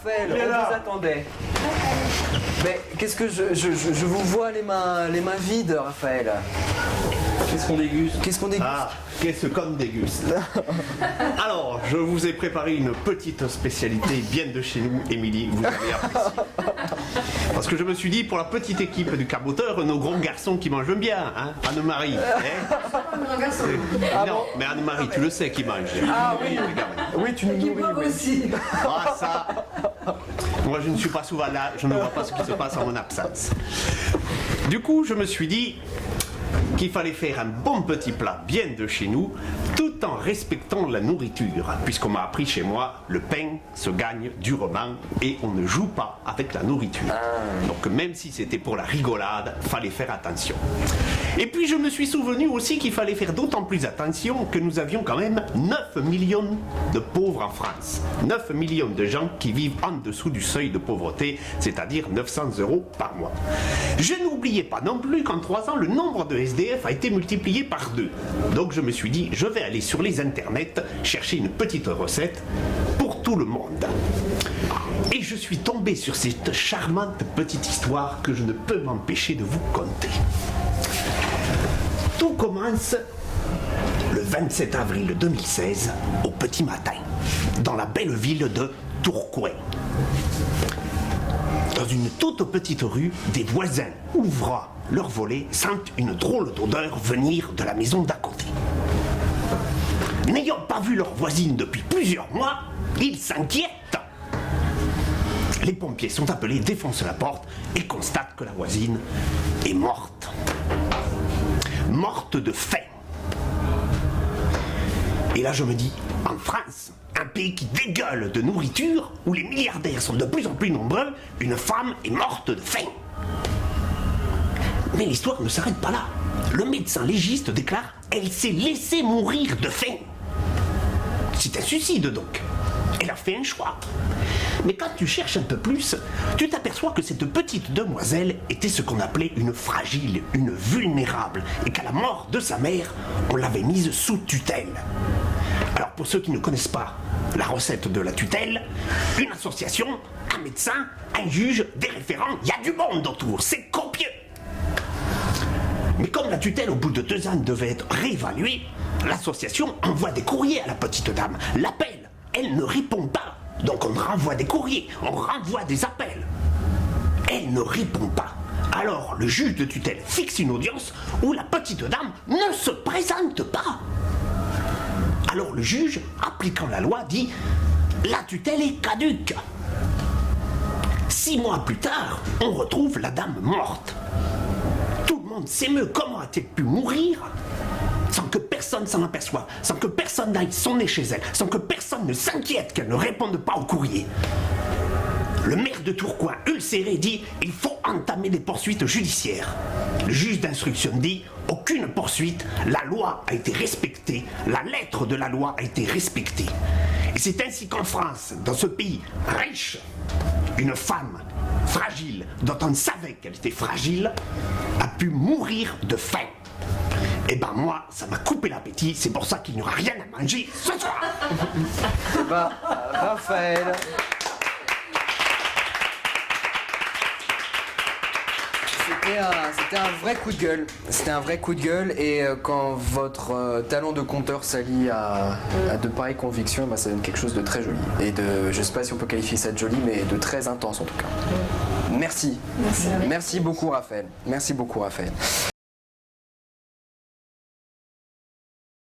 Raphaël, Il est on là. vous attendait. Mais qu'est-ce que je vous vois les mains vides, Raphaël. Qu'est-ce qu'on déguste? Qu'est-ce qu'on déguste? Ah, qu'est-ce qu'on déguste? Alors, je vous ai préparé une petite spécialité bien de chez nous, Émilie, vous allez apprécier. Parce que je me suis dit, pour la petite équipe du caboteur, nos gros garçons qui mangent bien, hein, Anne-Marie. Non, mais Anne-Marie, tu le sais qui mange. Ah oui, oui, tu nous nourris. Oui. aussi. Ah ça, moi je ne suis pas souvent là, je ne vois pas ce qui se passe en mon absence. Du coup, je me suis dit qu'il fallait faire un bon petit plat bien de chez nous, tout en respectant la nourriture, puisqu'on m'a appris chez moi, le pain se gagne durement et on ne joue pas avec la nourriture. Donc même si c'était pour la rigolade, fallait faire attention. Et puis je me suis souvenu aussi qu'il fallait faire d'autant plus attention que nous avions quand même 9 millions de pauvres en France. 9 millions de gens qui vivent en dessous du seuil de pauvreté, c'est-à-dire 900 € par mois. Je n'oubliais pas non plus qu'en 3 ans, le nombre de SDF a été multiplié par 2. Donc je me suis dit, je vais aller sur les internets chercher une petite recette pour tout le monde. Et je suis tombé sur cette charmante petite histoire que je ne peux m'empêcher de vous conter. Tout commence le 27 avril 2016 au petit matin, dans la belle ville de Tourcoing. Dans une toute petite rue, des voisins ouvrant leur volet sentent une drôle d'odeur venir de la maison d'à côté. N'ayant pas vu leur voisine depuis plusieurs mois, ils s'inquiètent. Les pompiers sont appelés, défoncent la porte et constatent que la voisine est morte. Morte de faim. Et là je me dis, en France, un pays qui dégueule de nourriture, où les milliardaires sont de plus en plus nombreux, une femme est morte de faim. Mais l'histoire ne s'arrête pas là. Le médecin légiste déclare, elle s'est laissée mourir de faim. C'est un suicide donc. Elle a fait un choix. Mais quand tu cherches un peu plus, tu t'aperçois que cette petite demoiselle était ce qu'on appelait une fragile, une vulnérable, et qu'à la mort de sa mère, on l'avait mise sous tutelle. Alors pour ceux qui ne connaissent pas la recette de la tutelle, une association, un médecin, un juge, des référents, il y a du monde autour, c'est copieux. Mais comme la tutelle au bout de 2 ans devait être réévaluée, l'association envoie des courriers à la petite dame, l'appelle, elle ne répond pas. Donc on renvoie des courriers, on renvoie des appels. Elle ne répond pas. Alors le juge de tutelle fixe une audience où la petite dame ne se présente pas. Alors le juge, appliquant la loi, dit « La tutelle est caduque ». 6 mois plus tard, on retrouve la dame morte. Tout le monde s'émeut. Comment a-t-elle pu mourir sans que personne s'en aperçoive, sans que personne n'aille sonner chez elle, sans que personne ne s'inquiète qu'elle ne réponde pas au courrier. Le maire de Tourcoing, ulcéré, dit « Il faut entamer des poursuites judiciaires ». Le juge d'instruction dit « Aucune poursuite, la loi a été respectée, la lettre de la loi a été respectée ». Et c'est ainsi qu'en France, dans ce pays riche, une femme fragile, dont on savait qu'elle était fragile, a pu mourir de faim. Et ben moi, ça m'a coupé l'appétit, c'est pour ça qu'il n'y aura rien à manger ce soir. Bah, Raphaël. C'était un vrai coup de gueule. C'était un vrai coup de gueule et quand votre talent de conteur s'allie à de pareilles convictions, bah, ça donne quelque chose de très joli. Et de, je sais pas si on peut qualifier ça de joli, mais de très intense en tout cas. Merci. Merci beaucoup Raphaël. Merci beaucoup Raphaël.